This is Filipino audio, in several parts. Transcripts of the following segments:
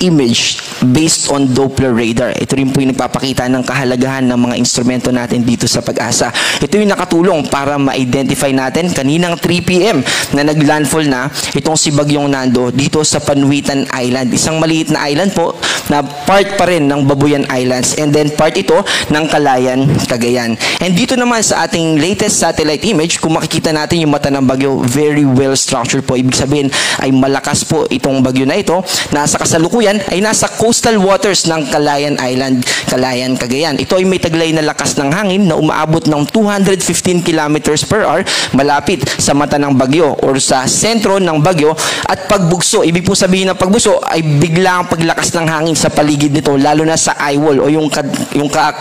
image based on Doppler radar. Ito rin po yung nagpapakita ng kahalagahan ng mga instrumento natin dito sa Pag-asa. Ito yung nakatulong para ma-identify natin kaninang 3 p.m. na naglandfall na itong si Bagyong Nando dito sa Panuitan Island. Isang maliit na island po na part pa rin ng Babuyan Islands and then part ito ng Calayan, Cagayan. And dito naman sa ating latest satellite image, kung makikita natin yung mata ng bagyo, very well structured po. Ibig sabihin ay malakas po itong bagyo na ito. Nasa kasalukuyan ay nasa coastal waters ng Calayan Island, Calayan, Cagayan. Ito ay may taglay na lakas ng hangin na umaabot ng 215 kilometers per hour malapit sa mata ng bagyo or sa sentro ng bagyo at pagbugso. Ibig po sabihin ng pagbugso ay biglang paglakas ng hangin sa paligid nito, lalo na sa eye wall o yung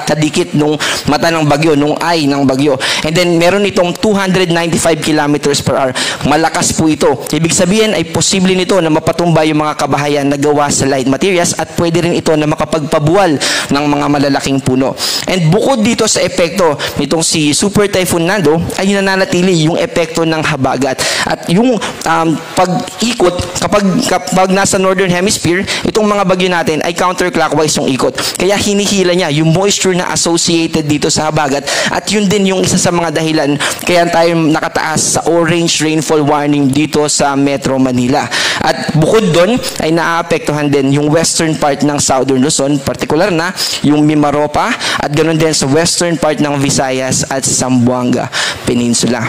kadikit nung mata ng bagyo, nung eye ng bagyo. And then meron itong 295 kilometers per hour. Malakas po ito. Ibig sabihin ay posible nito na mapatumba yung mga kabahayan na gawa sa light materials at pwede rin ito na makapagpabuwal ng mga malalaking puno. And bukod dito sa epekto nitong si Super Typhoon Nando ay nananatili yung epekto ng habagat. At yung pag-ikot, kapag nasa Northern Hemisphere, itong mga bagyo natin ay counterclockwise yung ikot. Kaya hinihila niya yung moisture na associated dito sa habagat at yun din yung isa sa mga dahilan kaya tayo nakataas sa orange rainfall warning dito sa Metro Manila. At bukod doon ay naaapektuhan din yung western part ng Southern Luzon, particular na yung Mimaropa at ganoon din sa western part ng Visayas at Zamboanga Peninsula.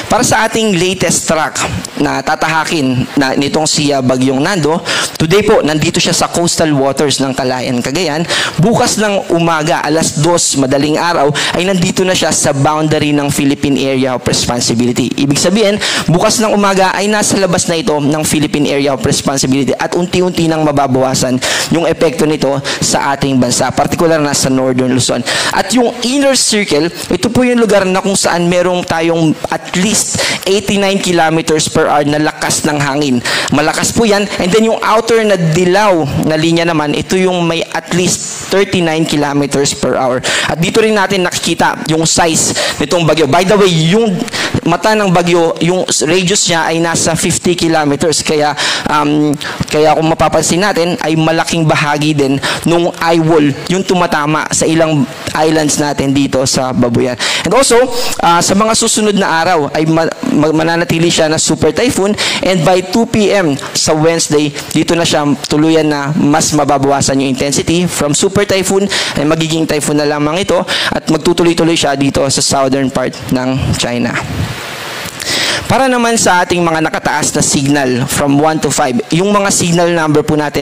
Para sa ating latest track na tatahakin na nitong si Bagyong Nando, today po nandito siya sa coastal waters ng Calayan, Cagayan. Bukas ng umaga, alas 2 madaling araw, ay nandito na siya sa boundary ng Philippine Area of Responsibility. Ibig sabihin, bukas ng umaga ay nasa labas na ito ng Philippine Area of Responsibility at unti-unti nang mababawasan yung epekto nito sa ating bansa, particular na sa Northern Luzon. At yung inner circle, ito po yung lugar na kung saan merong tayong at least 89 kilometers per hour na lakas ng hangin. Malakas po yan. And then yung outer na dilaw na linya naman, ito yung may at least 39 kilometers per hour. At dito rin natin nakikita yung size nitong bagyo. By the way, yung mata ng bagyo, yung radius niya ay nasa 50 kilometers. Kaya kung mapapansin natin, ay malaking bahagi din nung eye wall yung tumatama sa ilang islands natin dito sa Babuyan. And also, sa mga susunod na araw ay mananatili siya na super typhoon and by 2 p.m. sa Wednesday, dito na siya tuluyan na mas mababawasan yung intensity. From super typhoon ay magiging typhoon na lamang ito at magtutuloy-tuloy siya dito sa southern part ng China. Para naman sa ating mga nakataas na signal from 1 to 5, yung mga signal number po natin